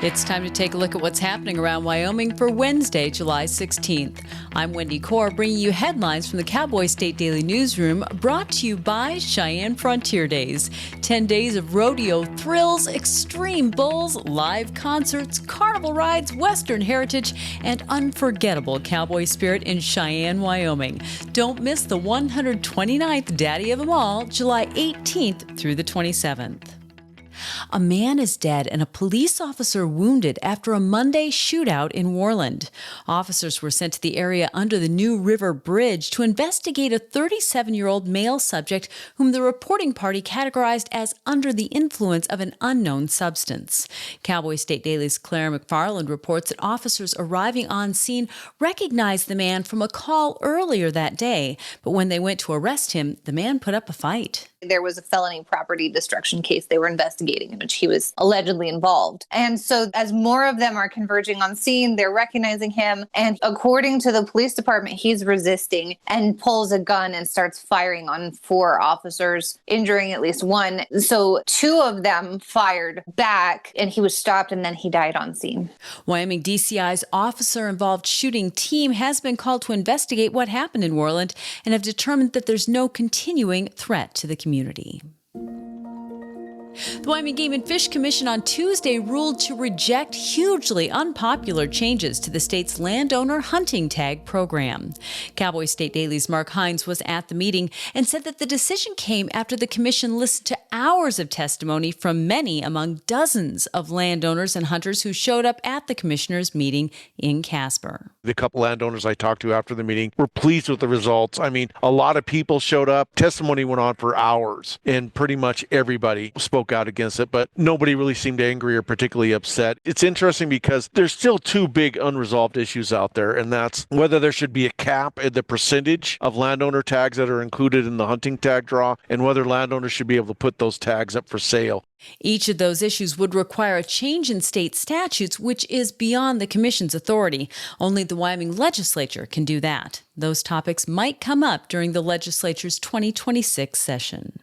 It's time to take a look at what's happening around Wyoming for Wednesday, July 16th. I'm Wendy Corr, bringing you headlines from the Cowboy State Daily newsroom, brought to you by Cheyenne Frontier Days. 10 days of rodeo thrills, extreme bulls, live concerts, carnival rides, Western heritage, and unforgettable cowboy spirit in Cheyenne, Wyoming. Don't miss the 129th Daddy of them all, July 18th through the 27th. A man is dead and a police officer wounded after a Monday shootout in Warland. Officers were sent to the area under the New River Bridge to investigate a 37-year-old male subject whom the reporting party categorized as under the influence of an unknown substance. Cowboy State Daily's Claire McFarland reports that officers arriving on scene recognized the man from a call earlier that day, but when they went to arrest him, the man put up a fight. There was a felony property destruction case they were investigating in which he was allegedly involved. And so as more of them are converging on scene, they're recognizing him. And according to the police department, he's resisting and pulls a gun and starts firing on 4 officers, injuring at least one. So 2 of them fired back and he was stopped and then he died on scene. Wyoming DCI's officer-involved shooting team has been called to investigate what happened in Warland and have determined that there's no continuing threat to the community. The Wyoming Game and Fish Commission on Tuesday ruled to reject hugely unpopular changes to the state's landowner hunting tag program. Cowboy State Daily's Mark Hines was at the meeting and said that the decision came after the commission listened to hours of testimony from many among dozens of landowners and hunters who showed up at the commissioners' meeting in Casper. The couple landowners I talked to after the meeting were pleased with the results. I mean, a lot of people showed up. Testimony went on for hours, and pretty much everybody spoke out against it, but nobody really seemed angry or particularly upset. It's interesting because there's still 2 big unresolved issues out there, and that's whether there should be a cap at the percentage of landowner tags that are included in the hunting tag draw, and whether landowners should be able to put those tags up for sale. Each of those issues would require a change in state statutes, which is beyond the commission's authority. Only the Wyoming legislature can do that. Those topics might come up during the legislature's 2026 session.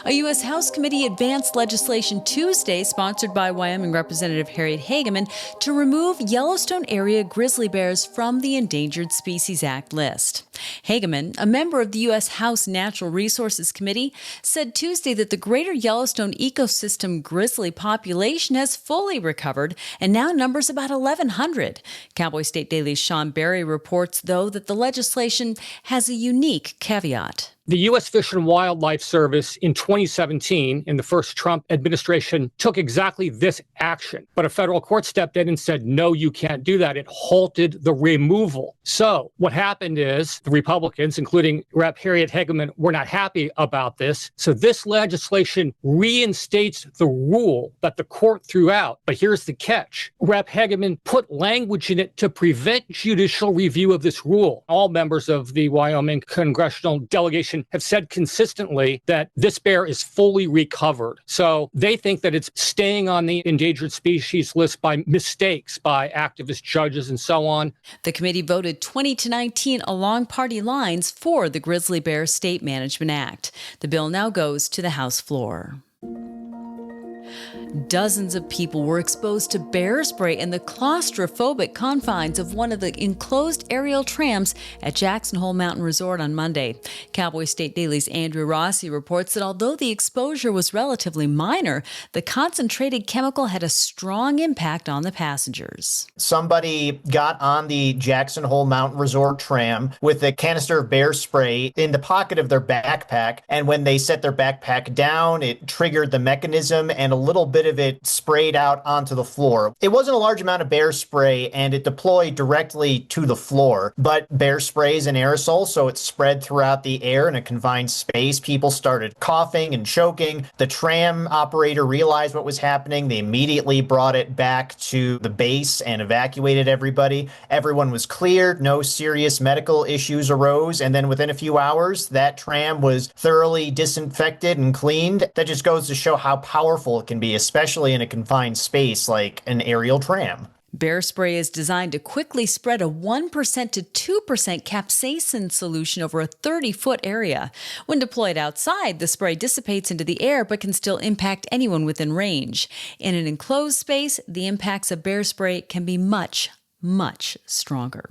A U.S. House committee advanced legislation Tuesday, sponsored by Wyoming Representative Harriet Hageman, to remove Yellowstone area grizzly bears from the Endangered Species Act list. Hageman, a member of the U.S. House Natural Resources Committee, said Tuesday that the greater Yellowstone ecosystem grizzly population has fully recovered and now numbers about 1,100. Cowboy State Daily's Sean Berry reports, though, that the legislation has a unique caveat. The U.S. Fish and Wildlife Service in 2017, in the first Trump administration, took exactly this action. But a federal court stepped in and said, no, you can't do that. It halted the removal. So what happened is the Republicans, including Rep. Harriet Hageman, were not happy about this. So this legislation reinstates the rule that the court threw out. But here's the catch. Rep. Hageman put language in it to prevent judicial review of this rule. All members of the Wyoming congressional delegation have said consistently that this bear is fully recovered. So they think that it's staying on the endangered species list by mistakes by activist judges and so on. The committee voted 20-19 along party lines for the Grizzly Bear State Management Act. The bill now goes to the House floor. Dozens of people were exposed to bear spray in the claustrophobic confines of one of the enclosed aerial trams at Jackson Hole Mountain Resort on Monday. Cowboy State Daily's Andrew Rossi reports that although the exposure was relatively minor, the concentrated chemical had a strong impact on the passengers. Somebody got on the Jackson Hole Mountain Resort tram with a canister of bear spray in the pocket of their backpack, and when they set their backpack down, it triggered the mechanism and a little bit of it sprayed out onto the floor. It wasn't a large amount of bear spray and it deployed directly to the floor, but bear spray is an aerosol, so it spread throughout the air in a confined space. People started coughing and choking. The tram operator realized what was happening. They immediately brought it back to the base and evacuated everybody. Everyone was cleared. No serious medical issues arose. And then within a few hours, that tram was thoroughly disinfected and cleaned. That just goes to show how powerful it can be, especially in a confined space like an aerial tram. Bear spray is designed to quickly spread a 1% to 2% capsaicin solution over a 30-foot area. When deployed outside, the spray dissipates into the air but can still impact anyone within range. In an enclosed space, the impacts of bear spray can be much stronger.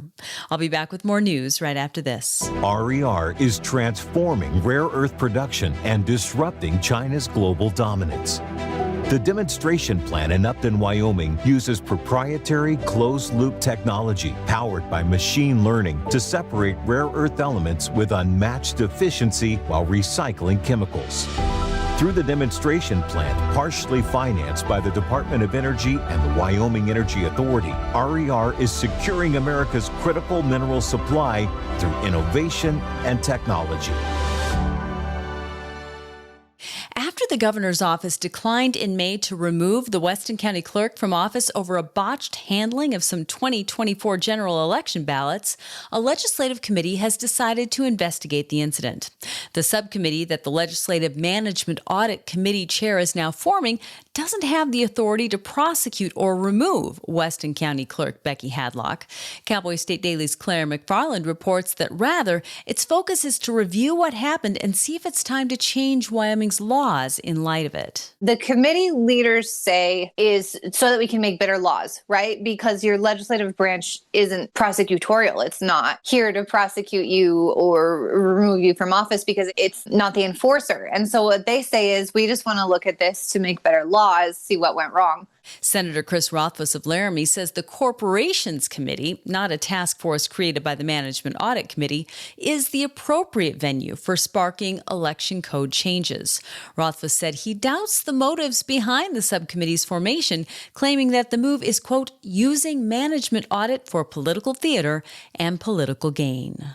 I'll be back with more news right after this. RER is transforming rare earth production and disrupting China's global dominance. The demonstration plant in Upton, Wyoming uses proprietary closed-loop technology powered by machine learning to separate rare earth elements with unmatched efficiency while recycling chemicals. Through the demonstration plant, partially financed by the Department of Energy and the Wyoming Energy Authority, RER is securing America's critical mineral supply through innovation and technology. After the governor's office declined in May to remove the Weston County clerk from office over a botched handling of some 2024 general election ballots, a legislative committee has decided to investigate the incident. The subcommittee that the Legislative Management Audit Committee chair is now forming doesn't have the authority to prosecute or remove Weston County Clerk Becky Hadlock. Cowboy State Daily's Claire McFarland reports that rather, its focus is to review what happened and see if it's time to change Wyoming's laws in light of it. The committee leaders say is so that we can make better laws, right? Because your legislative branch isn't prosecutorial. It's not here to prosecute you or remove you from office because it's not the enforcer. And so what they say is we just want to look at this to make better laws, see what went wrong. Senator Chris Rothfuss of Laramie says the Corporations Committee, not a task force created by the Management Audit Committee, is the appropriate venue for sparking election code changes. Rothfuss said he doubts the motives behind the subcommittee's formation, claiming that the move is, quote, using management audit for political theater and political gain.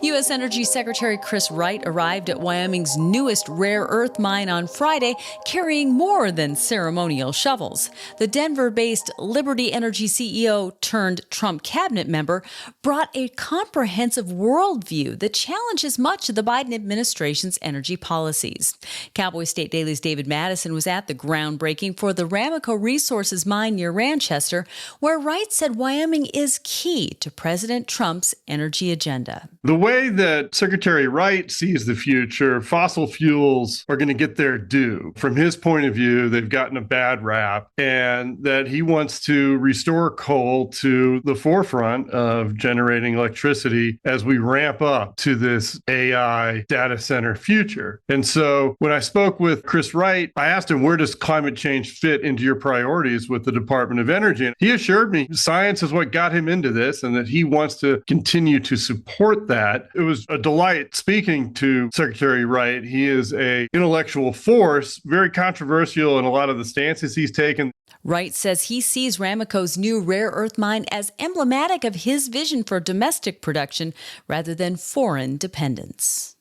U.S. Energy Secretary Chris Wright arrived at Wyoming's newest rare earth mine on Friday, carrying more than ceremonial shovels. The Denver-based Liberty Energy CEO turned Trump cabinet member brought a comprehensive worldview that challenges much of the Biden administration's energy policies. Cowboy State Daily's David Madison was at the groundbreaking for the Ramaco Resources mine near Ranchester, where Wright said Wyoming is key to President Trump's energy agenda. The way that Secretary Wright sees the future, fossil fuels are going to get their due. From his point of view, they've gotten a bad rap, and that he wants to restore coal to the forefront of generating electricity as we ramp up to this AI data center future. And so when I spoke with Chris Wright, I asked him, where does climate change fit into your priorities with the Department of Energy? And he assured me science is what got him into this and that he wants to continue to support that. It was a delight speaking to Secretary Wright. He is an intellectual force, very controversial in a lot of the stances he's taken. Wright says he sees Ramaco's new rare earth mine as emblematic of his vision for domestic production rather than foreign dependence.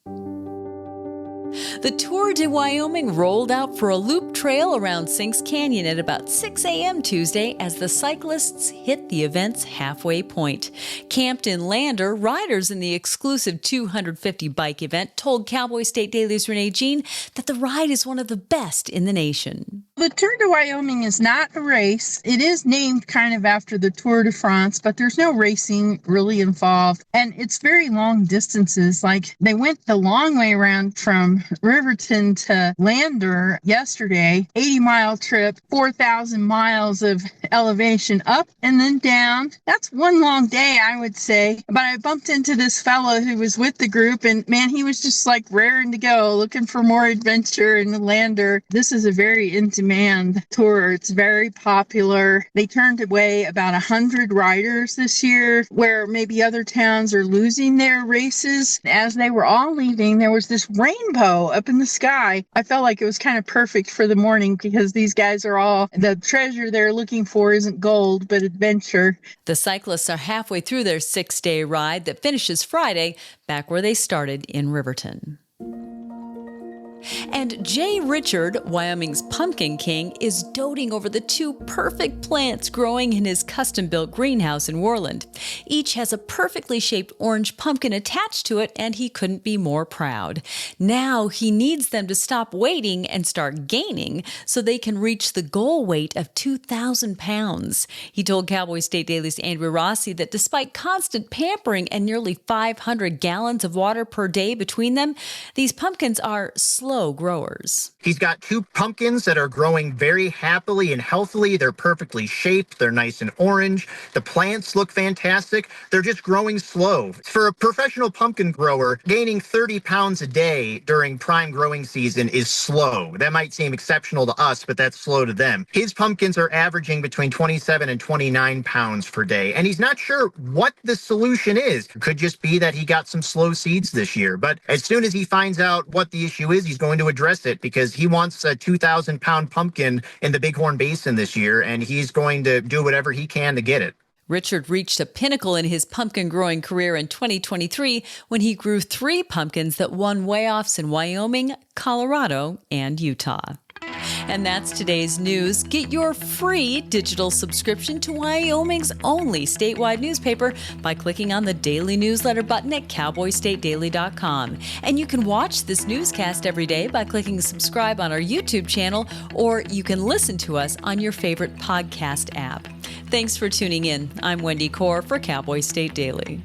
The Tour de Wyoming rolled out for a loop trail around Sinks Canyon at about 6 a.m. Tuesday as the cyclists hit the event's halfway point. Camped in Lander, riders in the exclusive 250 bike event told Cowboy State Daily's Renee Jean that the ride is one of the best in the nation. The Tour de Wyoming is not a race. It is named kind of after the Tour de France, but there's no racing really involved. And it's very long distances. Like they went the long way around from Riverton to Lander yesterday, 80-mile trip, 4,000 miles of elevation up and then down. That's one long day, I would say. But I bumped into this fellow who was with the group, and man, he was just like raring to go, looking for more adventure in the Lander. This is a very in-demand tour. It's very popular. They turned away about 100 riders this year, where maybe other towns are losing their races. As they were all leaving, there was this rainbow up in the sky. I felt like it was kind of perfect for the morning because these guys are all, the treasure they're looking for isn't gold, but adventure. The cyclists are halfway through their 6-day ride that finishes Friday back where they started in Riverton. And Jay Richard, Wyoming's pumpkin king, is doting over the 2 perfect plants growing in his custom-built greenhouse in Warland. Each has a perfectly shaped orange pumpkin attached to it, and he couldn't be more proud. Now he needs them to stop waiting and start gaining so they can reach the goal weight of 2,000 pounds. He told Cowboy State Daily's Andrew Rossi that despite constant pampering and nearly 500 gallons of water per day between them, these pumpkins are slow growers. He's got 2 pumpkins that are growing very happily and healthily. They're perfectly shaped. They're nice and orange. The plants look fantastic. They're just growing slow. For a professional pumpkin grower, gaining 30 pounds a day during prime growing season is slow. That might seem exceptional to us, but that's slow to them. His pumpkins are averaging between 27 and 29 pounds per day, and he's not sure what the solution is. It could just be that he got some slow seeds this year, but as soon as he finds out what the issue is, he's going to address it because he wants a 2,000-pound pumpkin in the Bighorn Basin this year, and he's going to do whatever he can to get it. Richard reached a pinnacle in his pumpkin growing career in 2023 when he grew 3 pumpkins that won weigh-offs in Wyoming, Colorado, and Utah. And that's today's news. Get your free digital subscription to Wyoming's only statewide newspaper by clicking on the daily newsletter button at cowboystatedaily.com. And you can watch this newscast every day by clicking subscribe on our YouTube channel, or you can listen to us on your favorite podcast app. Thanks for tuning in. I'm Wendy Corr for Cowboy State Daily.